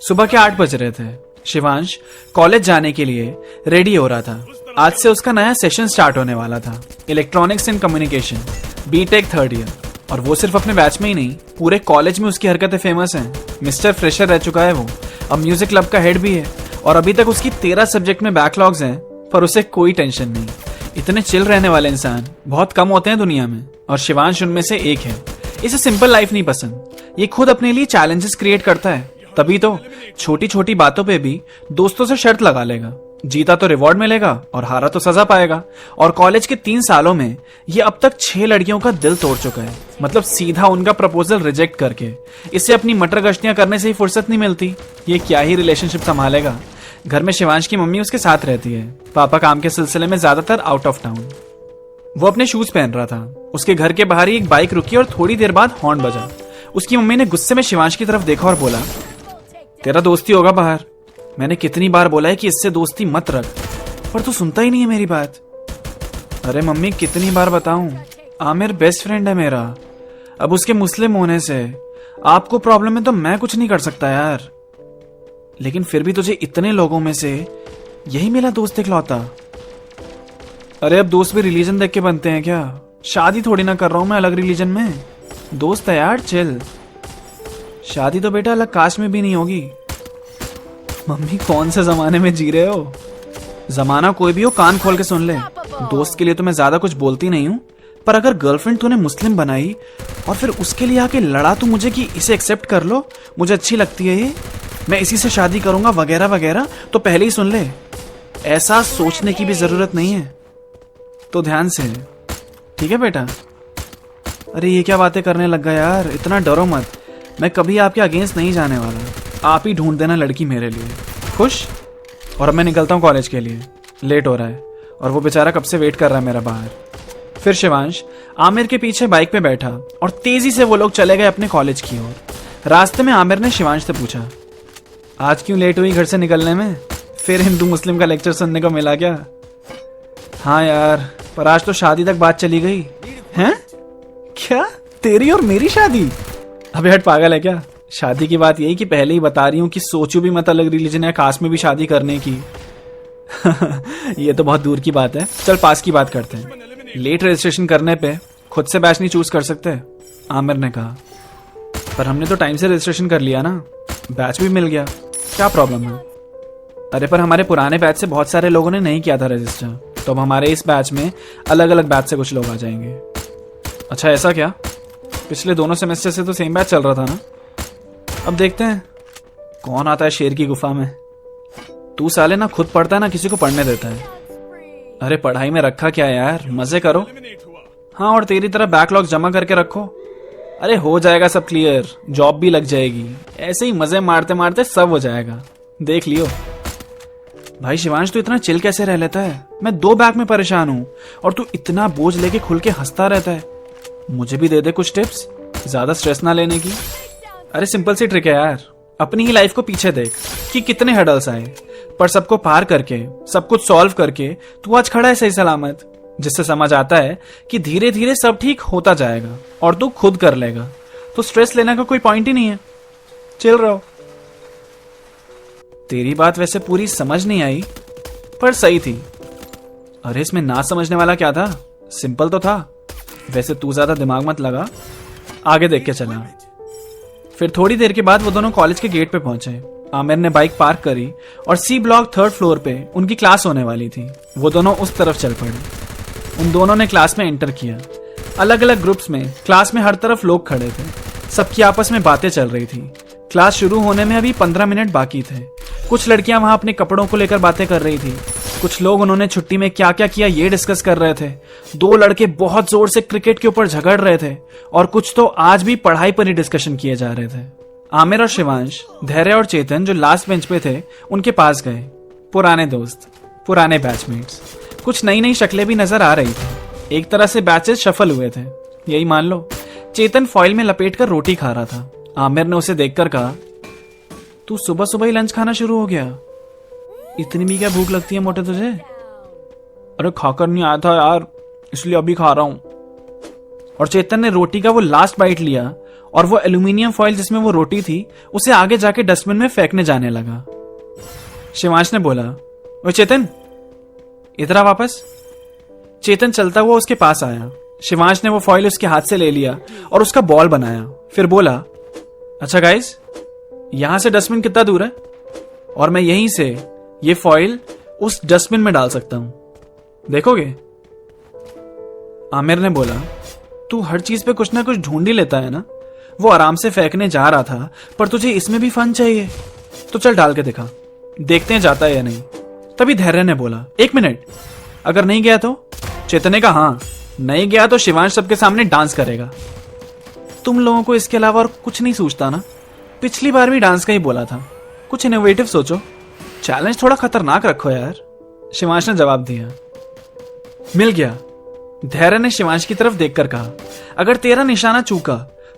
सुबह के 8 बज रहे थे। शिवांश कॉलेज जाने के लिए रेडी हो रहा था। आज से उसका नया सेशन स्टार्ट होने वाला था, electronics and communication, B Tech 3rd year. और वो सिर्फ अपने बैच में ही नहीं, पूरे कॉलेज में उसकी हरकतें फेमस हैं। मिस्टर फ्रेशर रह चुका है वो, अब म्यूजिक क्लब का हेड भी है। और अभी तक उसकी 13 सब्जेक्ट में बैकलॉग्स हैं, पर उसे कोई टेंशन नहीं। इतने चिल रहने वाले इंसान बहुत कम होते हैं दुनिया में, और शिवांश उनमें से एक है। इसे सिंपल लाइफ नहीं पसंद, ये खुद अपने लिए चैलेंजेस क्रिएट करता है। तभी तो छोटी छोटी बातों पे भी दोस्तों से शर्त लगा लेगा, जीता तो रिवॉर्ड मिलेगा और हारा तो सजा पाएगा। और कॉलेज के 3 सालों में ये अब तक 6 लड़कियों का दिल तोड़ चुका है, मतलब सीधा उनका प्रपोजल रिजेक्ट करके। इसे अपनी मटर गश्तियां करने से ही फुर्सत नहीं मिलती, ये क्या ही रिलेशनशिप संभालेगा। घर में शिवांश की मम्मी उसके साथ रहती है, पापा काम के सिलसिले में ज्यादातर आउट ऑफ टाउन। वो अपने शूज पहन रहा था, उसके घर के बाहर ही एक बाइक रुकी और थोड़ी देर बाद हॉर्न बजा। उसकी मम्मी ने गुस्से में शिवांश की तरफ देखा और बोला, तेरा दोस्ती होगा बाहर, मैंने कितनी बार बोला है कि इससे दोस्ती मत रख, पर तू सुनता ही नहीं है मेरी बात। अरे मम्मी कितनी बार बताऊं, आमिर बेस्ट फ्रेंड है मेरा, अब उसके मुस्लिम होने से आपको प्रॉब्लम है तो मैं कुछ नहीं कर सकता यार। लेकिन फिर भी तुझे इतने लोगों में से यही मिला दोस्त इकलौता। अरे अब दोस्त भी रिलीजन देख के बनते हैं क्या? शादी थोड़ी ना कर रहा हूं मैं अलग रिलीजन में, दोस्त है यार, चिल। शादी तो बेटा अलग कास्ट में भी नहीं होगी। मम्मी कौन से जमाने में जी रहे हो? जमाना कोई भी हो, कान खोल के सुन ले। दोस्त के लिए तो मैं ज्यादा कुछ बोलती नहीं हूँ, पर अगर गर्लफ्रेंड तूने मुस्लिम बनाई और फिर उसके लिए आके लड़ा तू मुझे कि इसे एक्सेप्ट कर लो, मुझे अच्छी लगती है ये, मैं इसी से शादी करूंगा वगैरह वगैरह, तो पहले ही सुन ले। ऐसा सोचने की भी जरूरत नहीं है, तो ध्यान से, ठीक है बेटा? अरे ये क्या बातें करने लग गया यार, इतना डरो मत, मैं कभी आपके अगेंस्ट नहीं जाने वाला। आप ही ढूंढ देना लड़की मेरे लिए। खुश? और अब मैं निकलता हूँ कॉलेज के लिए, लेट हो रहा है और वो बेचारा कब से वेट कर रहा है मेरा बाहर। फिर शिवांश आमिर के पीछे बाइक पे बैठा और तेजी से वो लोग चले गए अपने कॉलेज की ओर। रास्ते में आमिर ने शिवांश से पूछा, आज क्यों लेट हुई घर से निकलने में? फिर हिंदू मुस्लिम का लेक्चर सुनने को मिला क्या? हाँ यार, पर आज तो शादी तक बात चली गई। हैं? क्या तेरी और मेरी शादी? अबे हट, पागल है क्या? शादी की बात यही कि पहले ही बता रही हूँ कि सोचो भी मत अलग रिलीजन या कास्ट में भी शादी करने की। ये तो बहुत दूर की बात है, चल पास की बात करते हैं। लेट रजिस्ट्रेशन करने पे खुद से बैच नहीं चूज कर सकते? आमिर ने कहा। पर हमने तो टाइम से रजिस्ट्रेशन कर लिया ना, बैच भी मिल गया, क्या प्रॉब्लम है? अरे पर हमारे पुराने बैच से बहुत सारे लोगों ने नहीं किया था रजिस्टर, तो अब हमारे इस बैच में अलग अलग बैच से कुछ लोग आ जाएंगे। अच्छा ऐसा क्या? पिछले दोनों सेमेस्टर से तो सेम बैच चल रहा था ना। अब देखते हैं कौन आता है शेर की गुफा में। तू साले ना खुद पढ़ता है ना किसी को पढ़ने देता है। अरे पढ़ाई में रखा क्या यार, मजे करो। हाँ, और तेरी तरह बैकलॉग जमा करके रखो। अरे हो जाएगा सब क्लियर, जॉब भी लग जाएगी, ऐसे ही मजे मारते मारते सब हो जाएगा, देख लियो। भाई शिवांश तू इतना चिल कैसे रह लेता है? मैं 2 बैग में परेशान हूँ और तू इतना बोझ लेके खुल के हंसता रहता है। मुझे भी दे दे कुछ टिप्स, ज्यादा स्ट्रेस ना लेने की। अरे सिंपल सी ट्रिक है यार, अपनी ही लाइफ को पीछे देख कि कितने हर्डल्स आए, पर सबको पार करके सब कुछ सॉल्व करके तू आज खड़ा है सही सलामत, जिससे समझ आता है कि धीरे धीरे सब ठीक होता जाएगा और तू खुद कर लेगा। तो स्ट्रेस लेने का कोई पॉइंट ही नहीं है, चिल रहो। तेरी बात वैसे पूरी समझ नहीं आई, पर सही थी। अरे इसमें ना समझने वाला क्या था, सिंपल तो था। वैसे तू ज्यादा दिमाग मत लगा, आगे देख के चला। फिर थोड़ी देर के बाद वो दोनों कॉलेज के गेट पे पहुंचे। आमिर ने बाइक पार्क करी और सी ब्लॉक 3rd फ्लोर पे उनकी क्लास होने वाली थी। वो दोनों उस तरफ चल पड़े। उन दोनों ने क्लास में एंटर किया। अलग अलग ग्रुप्स में क्लास में हर तरफ लोग खड़े थे, सबकी आपस में बातें चल रही थी। क्लास शुरू होने में अभी 15 मिनट बाकी थे। कुछ लड़कियां वहां अपने कपड़ों को लेकर बातें कर रही थी, कुछ लोग उन्होंने छुट्टी में क्या क्या किया ये डिस्कस कर रहे थे। 2 लड़के बहुत जोर से क्रिकेट के ऊपर झगड़ रहे थे और कुछ तो आज भी पढ़ाई पर ही डिस्कशन किए जा रहे थे। आमिर और शिवांश, धैर्य और चेतन जो लास्ट बेंच पे थे उनके पास गए। पुराने दोस्त, पुराने बैचमेट्स, कुछ नई नई शक्लें भी नजर आ रही थी। एक तरह से बैचेस शफल हुए थे, यही मान लो। चेतन फॉइल में लपेट कर रोटी खा रहा था। आमिर ने उसे देखकर कहा, तू सुबह सुबह ही लंच खाना शुरू हो गया? इतनी भी क्या भूख लगती है मोटे तुझे? अरे खाकर नहीं आया था यार, इसलिए अभी खा रहा हूं। और चेतन ने रोटी का वो लास्ट बाइट लिया और वो एल्यूमिनियम फॉइल जिसमें वो रोटी थी उसे आगे जाके डस्टबिन में फेंकने जाने लगा। शिवांश ने बोला, वो चेतन इधर आ वापस। चेतन चलता हुआ उसके पास आया। शिवांश ने वो फॉइल उसके हाथ से ले लिया और उसका बॉल बनाया, फिर बोला, अच्छा गाइस, यहां से डस्टबिन कितना दूर है और मैं यहीं से ये फॉइल उस डस्टबिन में डाल सकता हूं, देखोगे? आमिर ने बोला, तू हर चीज पे कुछ ना कुछ ढूंढ ही लेता है ना। वो आराम से फेंकने जा रहा था, पर तुझे इसमें भी फन चाहिए, तो चल डाल के दिखा, देखते हैं जाता है या नहीं। तभी धैर्य ने बोला, 1 मिनट, अगर नहीं गया तो? चेतन ने कहा, हाँ, नहीं गया तो शिवांश सबके सामने डांस करेगा। तुम लोगों को इसके अलावा और कुछ नहीं सूझता ना? पिछली बार भी डांस का ही बोला था, कुछ इनोवेटिव सोचो, चैलेंज थोड़ा खतरनाक रखो यार। शिवांश ने जवाब दिया। मिल गया। धैर्य ने शिवांश की तरफ देखकर कहा, अगर तेरा निशाना चूका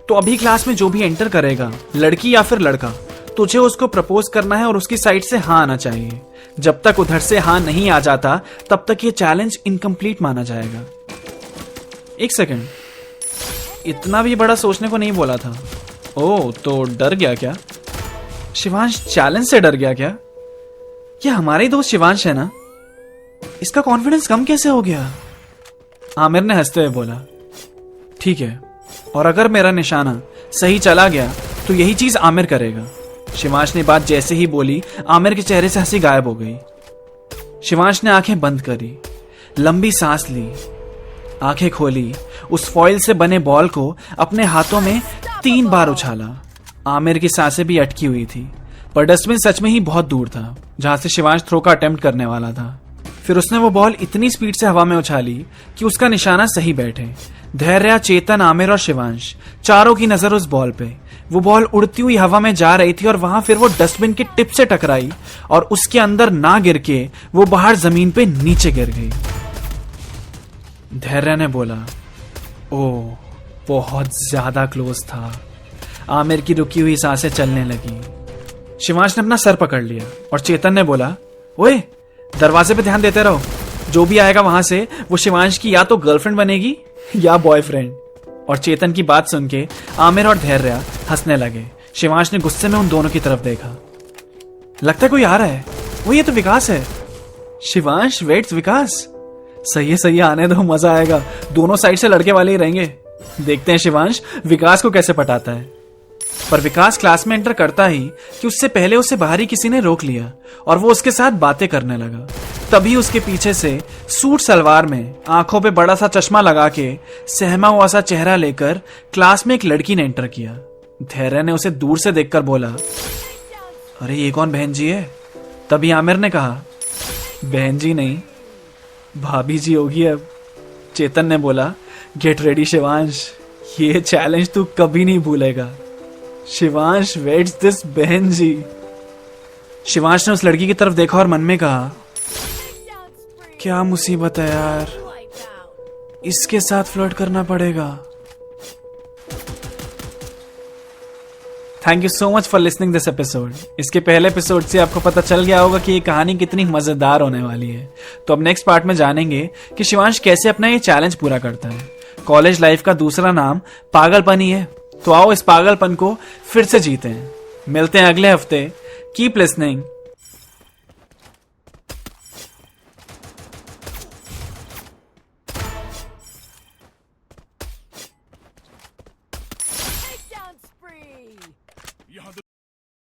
तो अभी क्लास में जो भी एंटर करेगा, लड़की या फिर लड़का, तुझे उसको प्रपोज करना है और उसकी साइड से हाँ आना चाहिए। जब तक उधर से हाँ नहीं आ जाता तब तक ये चैलेंज इनकम्प्लीट माना जाएगा। 1 सेकंड, इतना भी बड़ा सोचने को नहीं बोला था। ओह, तो डर गया क्या? शिवांश चैलेंज से डर गया क्या? ये हमारे ही दोस्त शिवांश है ना, इसका कॉन्फिडेंस कम कैसे हो गया? आमिर ने हंसते हुए बोला, ठीक है, और अगर मेरा निशाना सही चला गया तो यही चीज आमिर करेगा। शिवांश ने बात जैसे ही बोली, आमिर के चेहरे से हंसी गायब हो गई। शिवांश ने आंखें बंद करी, लंबी सांस ली, आंखें खोली, उस फॉइल से बने बॉल को अपने हाथों में 3 बार उछाला। आमिर की सांसें भी अटकी हुई थी, पर डस्टबिन सच में ही बहुत दूर था जहां से शिवांश थ्रो का अटेम्प्ट करने वाला था। फिर उसने वो बॉल इतनी स्पीड से हवा में उछाली कि उसका निशाना सही बैठे। धैर्य, चेतन, आमिर और शिवांश, चारों की नजर उस बॉल पे। वो बॉल उड़ती हुई हवा में जा रही थी और वहां फिर वो डस्टबिन के टिप से टकराई और उसके अंदर ना गिर के वो बाहर जमीन पे नीचे गिर गई। धैर्य ने बोला, ओह, बहुत ज्यादा क्लोज था। आमिर की रुकी हुई सांसें चलने लगी। शिवांश ने अपना सर पकड़ लिया और चेतन ने बोला, ओए, दरवाजे पे ध्यान देते रहो, जो भी आएगा वहां से वो शिवांश की या तो गर्लफ्रेंड बनेगी या बॉयफ्रेंड। और चेतन की बात सुन के आमिर और धैर्य हंसने लगे। शिवांश ने गुस्से में उन दोनों की तरफ देखा। लगता है कोई आ रहा है, वो ये तो विकास है। शिवांश, वेट्स, विकास, सही है, आने दो, मजा आएगा, दोनों साइड से लड़के वाले ही रहेंगे। देखते हैं शिवांश विकास को कैसे पटाता है। पर विकास क्लास में एंटर करता ही कि उससे पहले उसे बाहरी किसी ने रोक लिया और वो उसके साथ बातें करने लगा। तभी उसके पीछे से सूट सलवार में, आंखों पे बड़ा सा चश्मा लगा के, सहमा हुआ सा चेहरा लेकर क्लास में एक लड़की ने एंटर किया। धैर्य ने उसे दूर से देखकर बोला, अरे ये कौन बहन जी है? तभी आमिर ने कहा, बहन जी नहीं, भाभी जी होगी अब। चेतन ने बोला, गेट रेडी शिवांश, ये चैलेंज तू कभी नहीं भूलेगा। शिवांश वेट्स दिस बहन जी। शिवांश ने उस लड़की की तरफ देखा और मन में कहा, क्या मुसीबत है यार, इसके साथ फ्लर्ट करना पड़ेगा। Thank you so much for listening this episode. इसके पहले एपिसोड से आपको पता चल गया होगा कि ये कहानी कितनी मजेदार होने वाली है। तो अब नेक्स्ट पार्ट में जानेंगे कि शिवांश कैसे अपना ये चैलेंज पूरा करता है। कॉलेज लाइफ का दूसरा नाम पागलपन ही है, तो आओ इस पागलपन को फिर से जीते हैं। मिलते हैं अगले हफ्ते। Keep listening.